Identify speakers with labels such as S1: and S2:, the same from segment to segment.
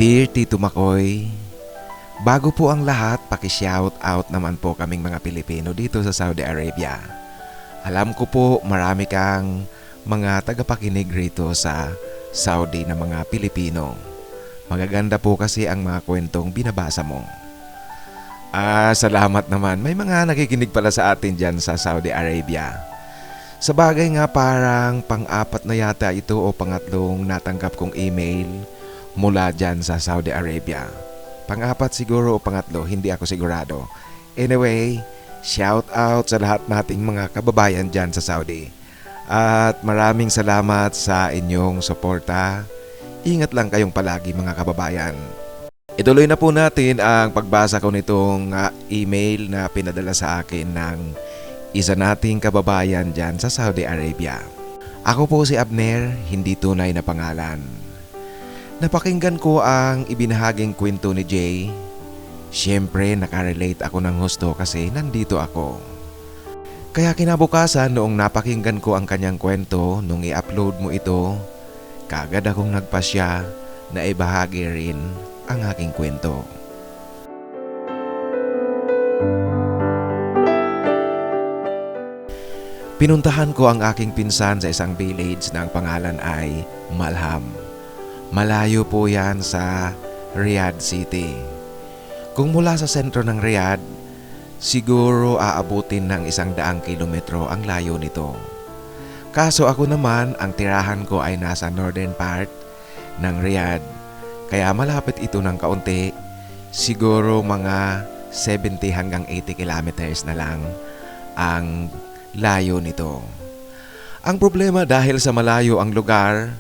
S1: Dear Tito Makoy, bago po ang lahat, paki-shout out naman po kaming mga Pilipino dito sa Saudi Arabia. Alam ko po marami kang mga tagapakinig rito sa Saudi na mga Pilipino. Magaganda po kasi ang mga kwentong binabasa mo. Salamat naman. May mga nakikinig pala sa atin dyan sa Saudi Arabia. Sa bagay nga parang pang-apat na yata ito o pangatlong natanggap kong email mula dyan sa Saudi Arabia. Pang-apat siguro o pangatlo, hindi ako sigurado. Anyway, shout out sa lahat nating mga kababayan dyan sa Saudi. At maraming salamat sa inyong suporta. Ingat lang kayong palagi mga kababayan. Ituloy na po natin ang pagbasa ko nitong email na pinadala sa akin ng isa nating kababayan dyan sa Saudi Arabia. Ako po si Abner, hindi tunay na pangalan. Napakinggan ko ang ibinahaging kwento ni Jay. Siyempre nakarelate ako ng husto kasi nandito ako. Kaya kinabukasan noong napakinggan ko ang kanyang kwento nung i-upload mo ito, kaagad akong nagpasya na ibahagi rin ang aking kwento. Pinuntahan ko ang aking pinsan sa isang village na ang pangalan ay Malham. Malayo po yan sa Riyadh City. Kung mula sa sentro ng Riyadh, siguro aabutin ng 100 kilometro ang layo nito. Kaso ako naman, ang tirahan ko ay nasa northern part ng Riyadh. Kaya malapit ito ng kaunti, siguro mga 70 hanggang 80 kilometers na lang ang layo nito. Ang problema dahil sa malayo ang lugar,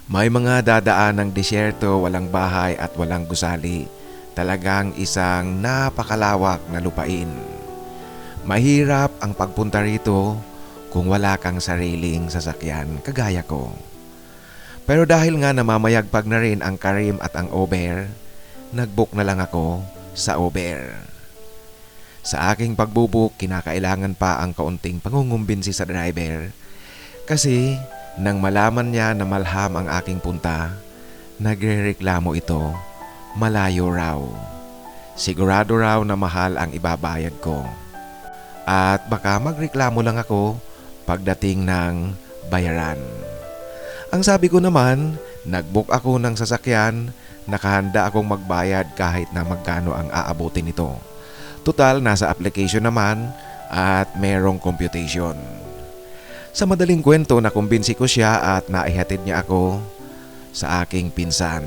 S1: may mga dadaan ng disyerto, walang bahay at walang gusali. Talagang isang napakalawak na lupain. Mahirap ang pagpunta rito kung wala kang sariling sasakyan kagaya ko. Pero dahil nga namamayagpag na rin ang Careem at ang Uber, nag-book na lang ako sa Uber. Sa aking pagbubook, kinakailangan pa ang kaunting pangungumbinsi sa driver kasi nang malaman niya na Malham ang aking punta, nagrereklamo ito, malayo raw. Sigurado raw na mahal ang ibabayad ko. At baka magreklamo lang ako pagdating ng bayaran. Ang sabi ko naman, nag-book ako ng sasakyan, nakahanda akong magbayad kahit na magkano ang aabutin nito. Total, nasa application naman at merong computation. Sa madaling kwento, nakumbinsi ko siya at naihatid niya ako sa aking pinsan.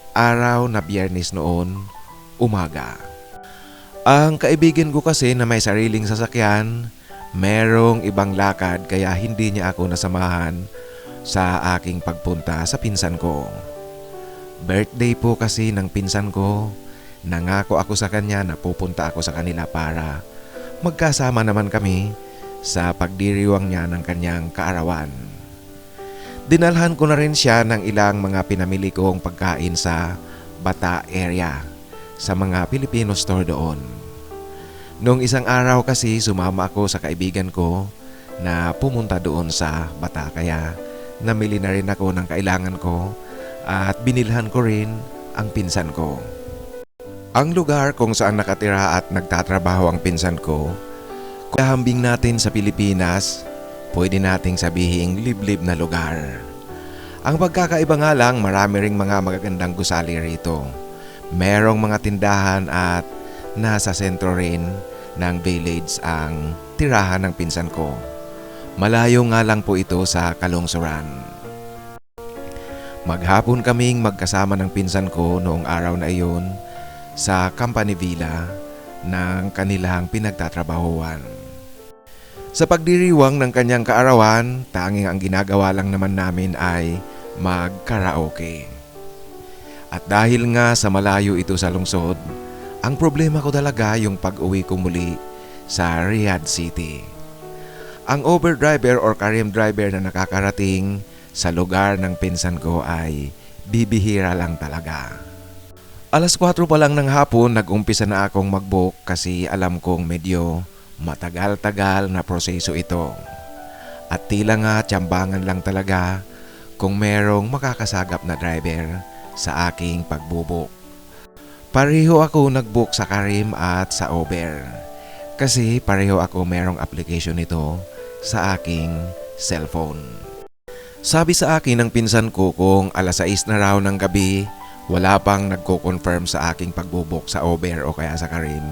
S1: Araw na Biyernes noon, umaga. Ang kaibigan ko kasi na may sariling sasakyan, merong ibang lakad kaya hindi niya ako nasamahan sa aking pagpunta sa pinsan ko. Birthday po kasi ng pinsan ko. Nangako ako sa kanya na pupunta ako sa kanila para magkasama naman kami sa pagdiriwang niya ng kanyang kaarawan. Dinalhan ko na rin siya ng ilang mga pinamili kong pagkain sa Bata area sa mga Filipino store doon. Noong isang araw kasi sumama ako sa kaibigan ko na pumunta doon sa Bata kaya namili na rin ako ng kailangan ko at binilhan ko rin ang pinsan ko. Ang lugar kung saan nakatira at nagtatrabaho ang pinsan ko, kung hambing natin sa Pilipinas, pwede nating sabihing liblib na lugar. Ang pagkakaiba nga lang, marami ring mga magagandang gusali rito. Merong mga tindahan at nasa sentro rin ng village ang tirahan ng pinsan ko. Malayo nga lang po ito sa kalungsuran. Maghapon kaming magkasama ng pinsan ko noong araw na iyon sa company villa ng kanilang pinagtatrabahuan. Sa pagdiriwang ng kanyang kaarawan, tanging ang ginagawa lang naman namin ay mag-karaoke. At dahil nga sa malayo ito sa lungsod, ang problema ko talaga yung pag-uwi ko muli sa Riyadh City. Ang Uber driver or Careem driver na nakakarating sa lugar ng pinsan ko ay bibihira lang talaga. Alas 4 pa lang ng hapon, nag-umpisa na akong mag-book kasi alam kong medyo matagal-tagal na proseso ito. At tila nga tiyambangan lang talaga kung merong makakasagap na driver sa aking pagbubok. Pareho ako nag-book sa Careem at sa Uber kasi pareho ako merong application nito sa aking cellphone. Sabi sa akin ng pinsan ko kung alas 6 na raw ng gabi wala pang nagko-confirm sa aking pagbubok sa Uber o kaya sa Careem,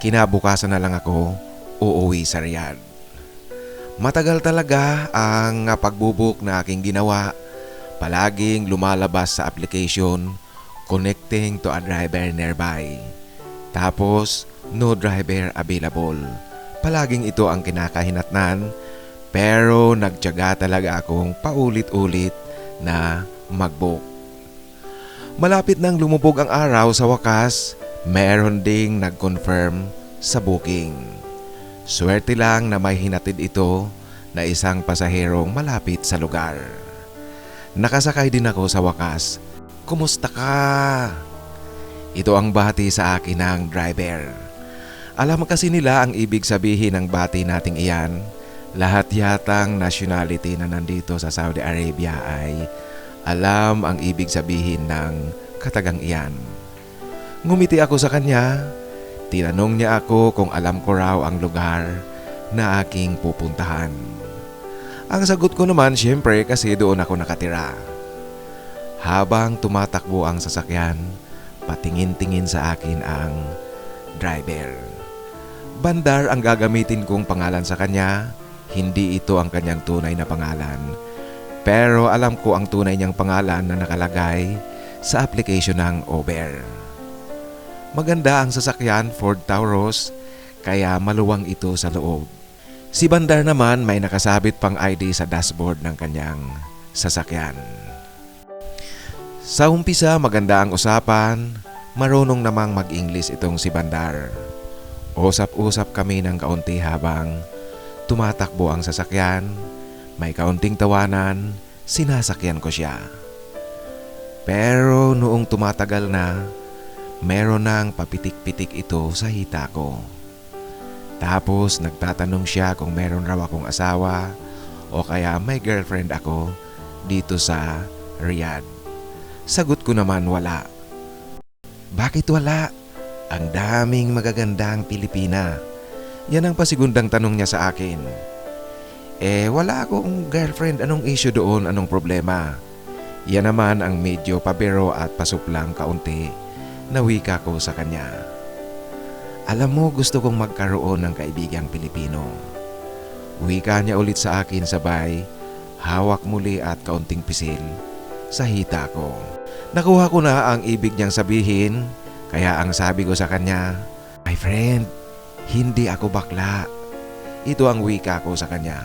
S1: kinabukasan na lang ako uuwi sa Riyadh. Matagal talaga ang pagbubok na aking ginawa. Palaging lumalabas sa application, connecting to a driver nearby. Tapos, no driver available. Palaging ito ang kinakahinatnan, pero nagtiyaga talaga akong paulit-ulit na mag-book. Malapit nang lumubog ang araw, sa wakas, meron ding nag-confirm sa booking. Swerte lang na may hinatid ito na isang pasaherong malapit sa lugar. Nakasakay din ako sa wakas. Kumusta ka? Ito ang bati sa akin ng driver. Alam kasi nila ang ibig sabihin ng bati nating iyan. Lahat yatang nationality na nandito sa Saudi Arabia ay alam ang ibig sabihin ng katagang iyan. Ngumiti ako sa kanya. Tinanong niya ako kung alam ko raw ang lugar na aking pupuntahan. Ang sagot ko naman syempre kasi doon ako nakatira. Habang tumatakbo ang sasakyan, patingin-tingin sa akin ang driver. Bandar ang gagamitin kong pangalan sa kanya, hindi ito ang kanyang tunay na pangalan. Pero alam ko ang tunay niyang pangalan na nakalagay sa application ng Uber. Maganda ang sasakyan, Ford Taurus, kaya maluwang ito sa loob. Si Bandar naman may nakasabit pang ID sa dashboard ng kanyang sasakyan. Sa umpisa maganda ang usapan, marunong namang mag-English itong si Bandar. Usap-usap kami ng kaunti habang tumatakbo ang sasakyan, may kaunting tawanan, sinasakyan ko siya. Pero noong tumatagal na, meron nang papitik-pitik ito sa hita ko. Tapos nagtatanong siya kung meron raw akong asawa o kaya may girlfriend ako dito sa Riyadh. Sagot ko naman wala. Bakit wala? Ang daming magagandang Pilipina. Yan ang pasigundang tanong niya sa akin. Wala akong girlfriend, anong issue doon, anong problema? Yan naman ang medyo pabiro at pasuplang kaunti na wika ko sa kanya. Alam mo, gusto kong magkaroon ng kaibigang Pilipino. Wika niya ulit sa akin sabay, hawak muli at kaunting pisil sa hita ko. Nakuha ko na ang ibig niyang sabihin, kaya ang sabi ko sa kanya, my friend, hindi ako bakla. Ito ang wika ko sa kanya.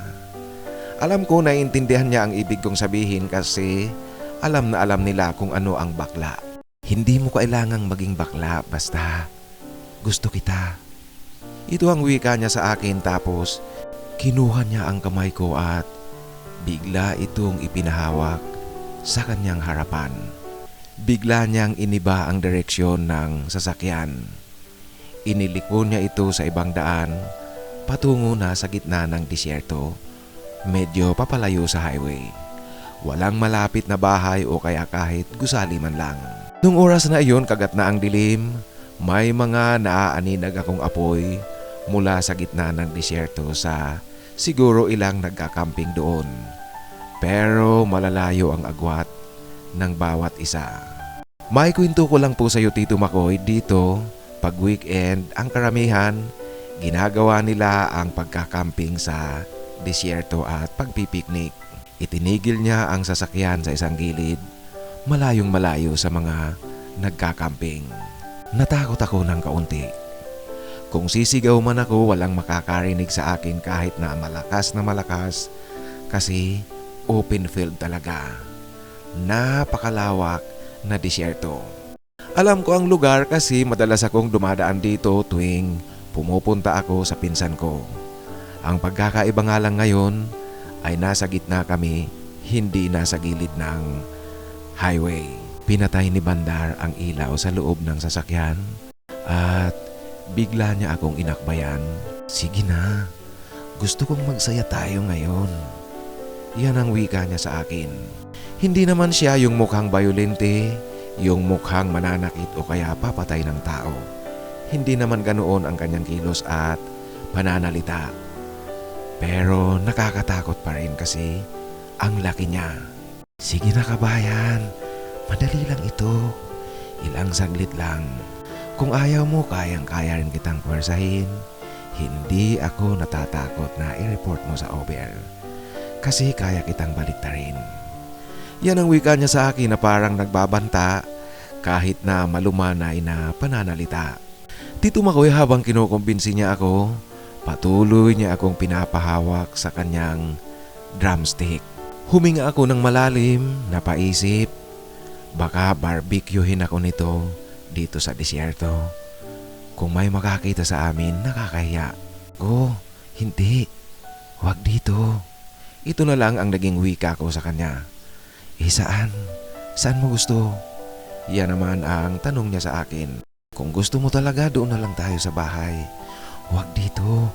S1: Alam ko na intindihan niya ang ibig kong sabihin kasi alam na alam nila kung ano ang bakla. Hindi mo kailangang maging bakla, basta gusto kita. Ito ang wika niya sa akin, tapos kinuha niya ang kamay ko at bigla itong ipinahawak sa kanyang harapan. Bigla niyang iniba ang direksyon ng sasakyan. Iniliko niya ito sa ibang daan, patungo na sa gitna ng disyerto, medyo papalayo sa highway. Walang malapit na bahay o kaya kahit gusali man lang. Nung oras na iyon, kagat na ang dilim, may mga naaaninag akong apoy mula sa gitna ng disyerto sa siguro ilang nagkakamping doon. Pero malalayo ang agwat ng bawat isa. May kwento ko lang po sa iyo, Tito Makoy, dito pag weekend ang karamihan ginagawa nila ang pagkakamping sa disyerto at pagpipiknik. Itinigil niya ang sasakyan sa isang gilid, malayong malayo sa mga nagkakamping. Natakot ako ng kaunti. Kung sisigaw man ako, walang makakarinig sa akin kahit na malakas kasi open field talaga. Napakalawak na disyerto. Alam ko ang lugar kasi madalas akong dumadaan dito tuwing pumupunta ako sa pinsan ko. Ang pagkakaiba nga lang ngayon ay nasa gitna kami, hindi nasa gilid ng highway. Pinatay ni Bandar ang ilaw sa loob ng sasakyan at bigla niya akong inakbayan. Sige na, gusto kong magsaya tayo ngayon. Yan ang wika niya sa akin. Hindi naman siya yung mukhang bayolente, Yung mukhang mananakit o kaya papatay ng tao. Hindi naman ganoon ang kanyang kilos at pananalita. Pero nakakatakot pa rin kasi ang laki niya. Sige na kabayan, madali lang ito. Ilang saglit lang. Kung ayaw mo, kayang-kaya rin kitang pwersahin. Hindi ako natatakot na i-report mo sa OBR. Kasi kaya kitang baliktarin. Yan ang wika niya sa akin na parang nagbabanta kahit na malumanay na pananalita. Tito Makoy, habang kinukumbinsi niya ako, patuloy niya akong pinapahawak sa kanyang drumstick. Huminga ako ng malalim, napaisip, baka barbecuehin ako nito dito sa disyerto. Kung may makakita sa amin, nakakahiya. Hindi. Huwag dito. Ito na lang ang naging wika ko sa kanya. Saan? Saan mo gusto? Yan naman ang tanong niya sa akin. Kung gusto mo talaga, doon na lang tayo sa bahay. Huwag dito.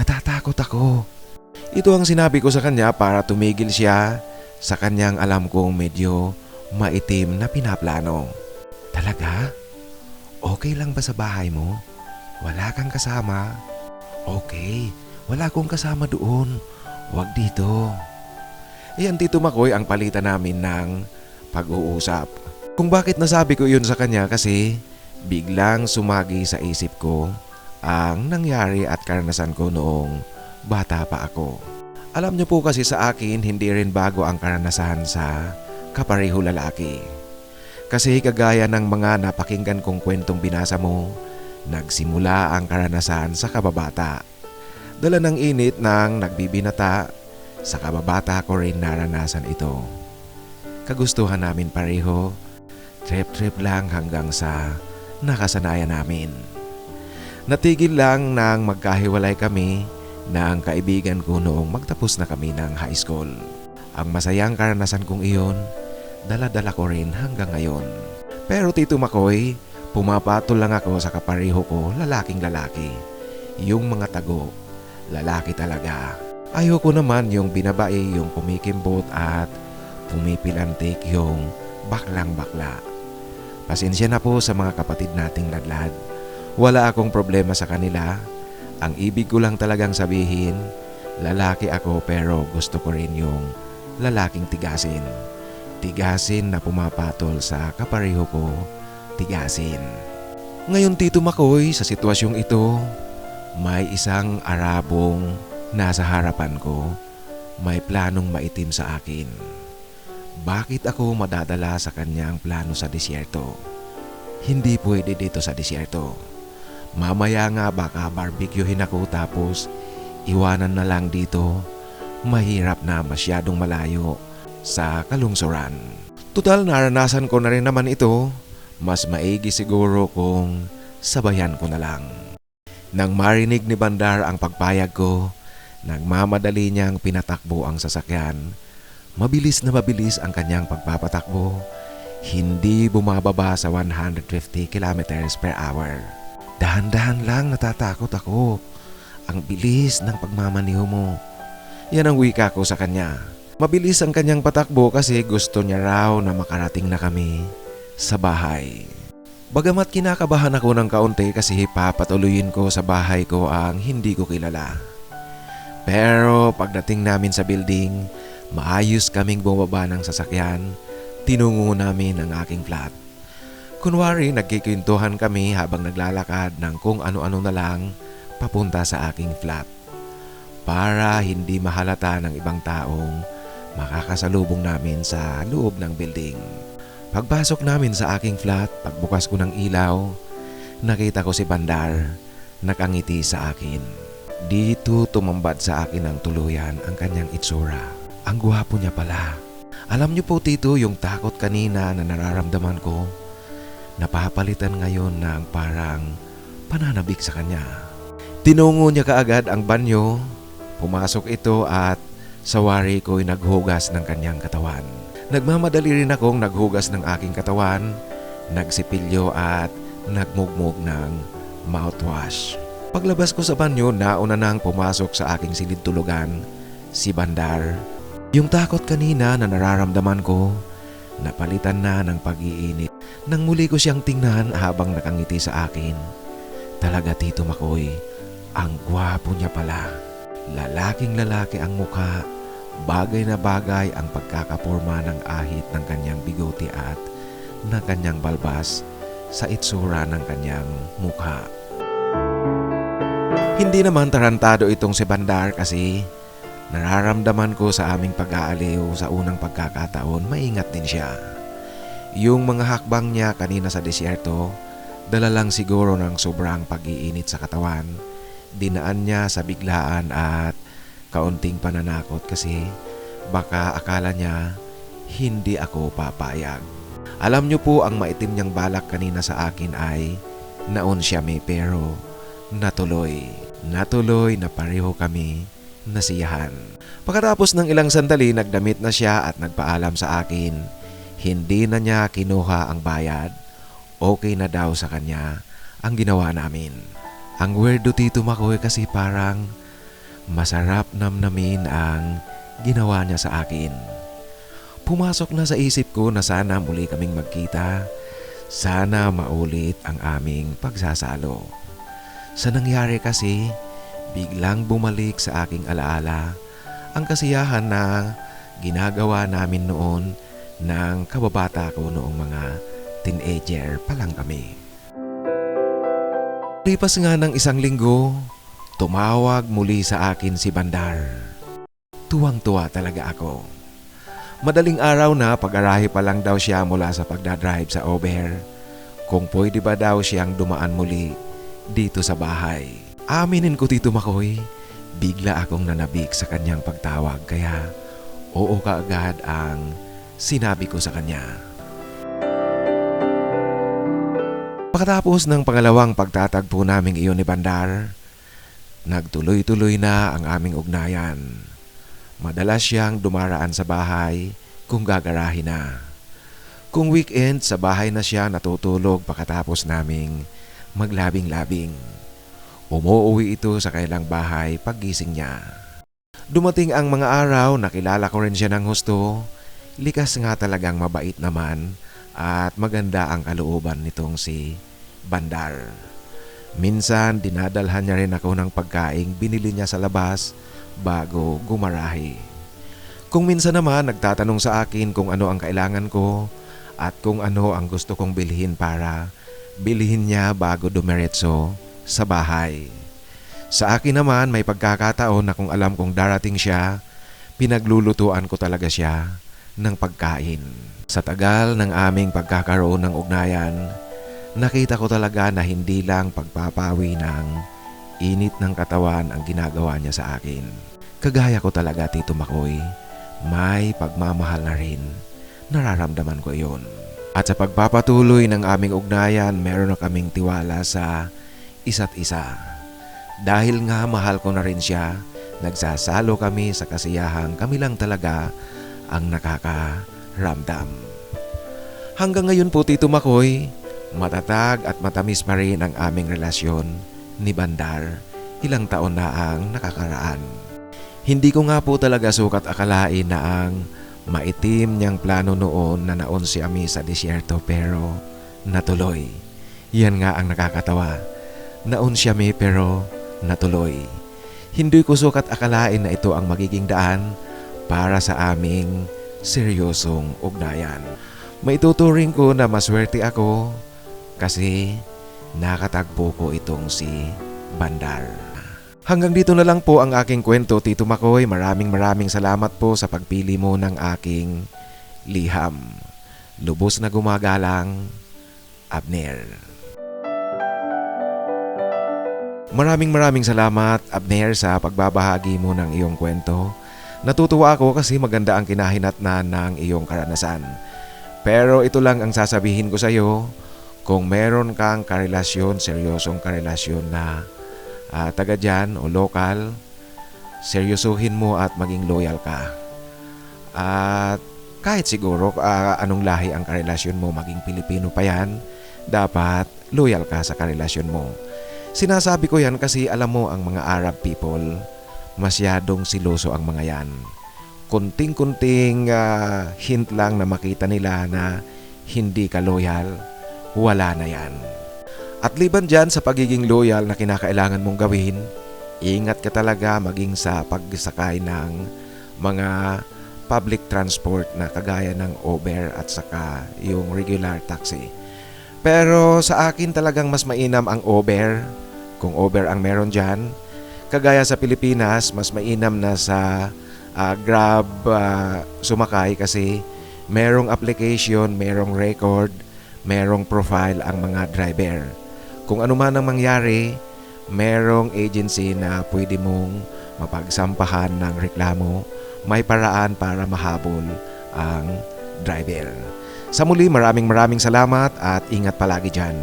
S1: Natatakot ako. Ito ang sinabi ko sa kanya para tumigil siya sa kanyang alam kong medyo maitim na pinaplano. Talaga? Okay lang ba sa bahay mo? Wala kang kasama? Okay, wala akong kasama doon. Huwag dito. Ayan, Tito Makoy, ang palitan namin ng pag-uusap. Kung bakit nasabi ko yun sa kanya kasi biglang sumagi sa isip ko ang nangyari at karanasan ko noong bata pa ako. Alam niyo po kasi sa akin, hindi rin bago ang karanasan sa kapareho lalaki. Kasi kagaya ng mga napakinggan kong kwentong binasa mo, nagsimula ang karanasan sa kababata. Dala ng init ng nagbibinata, sa kababata ko rin naranasan ito. Kagustuhan namin pareho, trip-trip lang hanggang sa nakasanayan namin. Natigil lang nang magkahiwalay kami ng kaibigan ko noong magtapos na kami ng high school. Ang masayang karanasan kong iyon, dala-dala ko rin hanggang ngayon. Pero Tito Makoy, pumapatol lang ako sa kapareho ko, lalaking lalaki. Yung mga tago, lalaki talaga. Ayoko naman yung binabae, yung kumikimbot at pumipilantik yung baklang bakla. Pasensya na po sa mga kapatid nating ladlad. Wala akong problema sa kanila. Ang ibig ko lang talagang sabihin, lalaki ako pero gusto ko rin yung lalaking tigasin. Tigasin na pumapatol sa kapareho ko, tigasin. Ngayon Tito Makoy, sa sitwasyong ito, may isang Arabong nasa harapan ko, may planong maitim sa akin. Bakit ako madadala sa kanyang plano sa disyerto? Hindi pwede dito sa disyerto. Mamaya nga baka barbecuehin ako tapos iwanan na lang dito. Mahirap na, masyadong malayo sa kalungsuran. Tutal naranasan ko na rin naman ito. Mas maigi siguro kung sabayan ko na lang. Nang marinig ni Bandar ang pagpayag ko, nagmamadali niyang pinatakbo ang sasakyan. Mabilis na mabilis ang kanyang pagpapatakbo. Hindi bumababa sa 150 kilometers per hour. Dahan-dahan lang, natatakot ako. Ang bilis ng pagmamaniho mo. Yan ang wika ko sa kanya. Mabilis ang kanyang patakbo kasi gusto niya raw na makarating na kami sa bahay. Bagamat kinakabahan ako ng kaunti kasi papatuloyin ko sa bahay ko ang hindi ko kilala. Pero pagdating namin sa building, maayos kaming bumaba ng sasakyan. Tinungo namin ang aking flat. Kunwari nagkikwentuhan kami habang naglalakad ng kung ano-ano na lang papunta sa aking flat. Para hindi mahalata ng ibang taong makakasalubong namin sa loob ng building. Pagpasok namin sa aking flat, pagbukas ko ng ilaw, nakita ko si Bandar, nakangiti sa akin. Dito tumambad sa akin ng tuluyan ang kanyang itsura. Ang gwapo niya pala. Alam niyo po Tito, yung takot kanina na nararamdaman ko, napapalitan ngayon ng parang pananabik sa kanya. Tinungo niya kaagad ang banyo. Pumasok ito at sa wari ko'y naghugas ng kanyang katawan. Nagmamadali rin akong naghugas ng aking katawan, nagsipilyo at nagmugmog ng mouthwash. Paglabas ko sa banyo, nauna nang pumasok sa aking silid tulugan si Bandar. Yung takot kanina na nararamdaman ko, napalitan na ng pag-iinit. Nang muli ko siyang tingnan habang nakangiti sa akin, talaga Tito Makoy, ang gwapo niya pala. Lalaking lalaki ang mukha, bagay na bagay ang pagkakaporma ng ahit ng kanyang bigote at ng kanyang balbas sa itsura ng kanyang mukha. Hindi naman tarantado itong si Bandar kasi nararamdaman ko sa aming pag-aaliw sa unang pagkakataon maingat din siya. Yung mga hakbang niya kanina sa disyerto, dala lang siguro ng sobrang pag-iinit sa katawan. Dinaan niya sa biglaan at kaunting pananakot kasi baka akala niya hindi ako papayag. Alam niyo po ang maitim niyang balak kanina sa akin ay naon siya may pero natuloy na pareho kami nasiyahan. Pagkatapos ng ilang sandali nagdamit na siya at nagpaalam sa akin. Hindi na niya kinuha ang bayad. Okay na daw sa kanya ang ginawa namin. Ang weirdo Tito Makoy kasi parang masarap namnamin ang ginawa niya sa akin. Pumasok na sa isip ko na sana muli kaming magkita. Sana maulit ang aming pagsasalo. Sa nangyari kasi, biglang bumalik sa aking alaala ang kasiyahan na ginagawa namin noon ng kababata ko noong mga teenager pa lang kami. Lipas nga ng isang linggo, tumawag muli sa akin si Bandar. Tuwang-tuwa talaga ako. Madaling araw na pag-arahe pa lang daw siya mula sa pagdadrive sa Uber. Kung pwede ba daw siyang dumaan muli dito sa bahay. Aminin ko Tito Makoy, bigla akong nanabik sa kanyang pagtawag kaya oo kaagad ang sinabi ko sa kanya. Pagkatapos ng pangalawang pagtatagpo naming iyon ni Bandar, nagtuloy-tuloy na ang aming ugnayan. Madalas siyang dumaraan sa bahay kung gagarahin na. Kung weekend, sa bahay na siya natutulog pagkatapos naming maglabing-labing. Umuuwi ito sa kailang bahay paggising niya. Dumating ang mga araw, nakilala ko rin siya ng husto. Likas nga talagang mabait naman at maganda ang kalooban nitong si Bandar. Minsan dinadalhan niya rin ako ng pagkaing binili niya sa labas bago gumarahe. Kung minsan naman nagtatanong sa akin kung ano ang kailangan ko at kung ano ang gusto kong bilhin para bilhin niya bago dumiretso sa bahay. Sa akin naman may pagkakataon na kung alam kong darating siya, pinaglulutuan ko talaga siya ng pagkain. Sa tagal ng aming pagkakaroon ng ugnayan, nakita ko talaga na hindi lang pagpapawi ng init ng katawan ang ginagawa niya sa akin. Kagaya ko talaga Tito Makoy, may pagmamahal na rin. Nararamdaman ko iyon. At sa pagpapatuloy ng aming ugnayan, meron na kaming tiwala sa isa't isa. Dahil nga mahal ko na rin siya, nagsasalo kami sa kasiyahan, kami lang talaga ang nakakaramdam. Hanggang ngayon po Tito Makoy, matatag at matamis pa rin ang aming relasyon ni Bandar. Ilang taon na ang nakakaraan. Hindi ko nga po talaga sukat akalain na ang maitim niyang plano noon na naon si Ami sa disyerto pero natuloy. Yan nga ang nakakatawa. Naon siya may pero natuloy. Hindi ko sukat akalain na ito ang magiging daan para sa aming seryosong ugnayan. Maituturing ko na maswerte ako kasi nakatagpo ko itong si Bandar. Hanggang dito na lang po ang aking kwento Tito Makoy. Maraming salamat po sa pagpili mo ng aking liham. Lubos na gumagalang, Abner. Maraming salamat Abner sa pagbabahagi mo ng iyong kwento. Natutuwa ako kasi maganda ang kinahinatnan ng iyong karanasan. Pero ito lang ang sasabihin ko sa iyo, kung meron kang karelasyon, seryosong karelasyon na taga dyan o lokal, seryosuhin mo at maging loyal ka. At kahit siguro anong lahi ang karelasyon mo, maging Pilipino pa yan, dapat loyal ka sa karelasyon mo. Sinasabi ko yan kasi alam mo ang mga Arab people, masyadong siloso ang mga yan. kunting-kunting hint lang na makita nila na hindi ka loyal, wala na yan. At liban dyan sa pagiging loyal na kinakailangan mong gawin, ingat ka talaga maging sa pagsakay ng mga public transport na kagaya ng Uber at saka yung regular taxi. Pero sa akin talagang mas mainam ang Uber, kung Uber ang meron dyan. Kagaya sa Pilipinas, mas mainam na sa Grab sumakay kasi merong application, merong record, merong profile ang mga driver. Kung ano man ang mangyari, merong agency na pwede mong mapagsampahan ng reklamo, may paraan para mahabol ang driver. Sa muli, maraming salamat at ingat palagi dyan.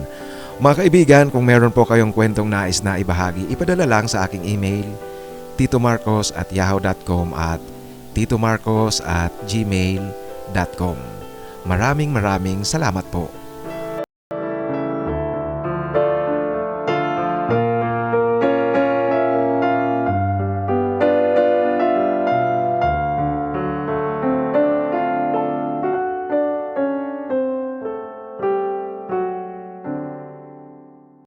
S1: Mga kaibigan, kung meron po kayong kwentong nais na ibahagi, ipadala lang sa aking email, titomarcos@yahoo.com at titomarcos@gmail.com. Maraming salamat po.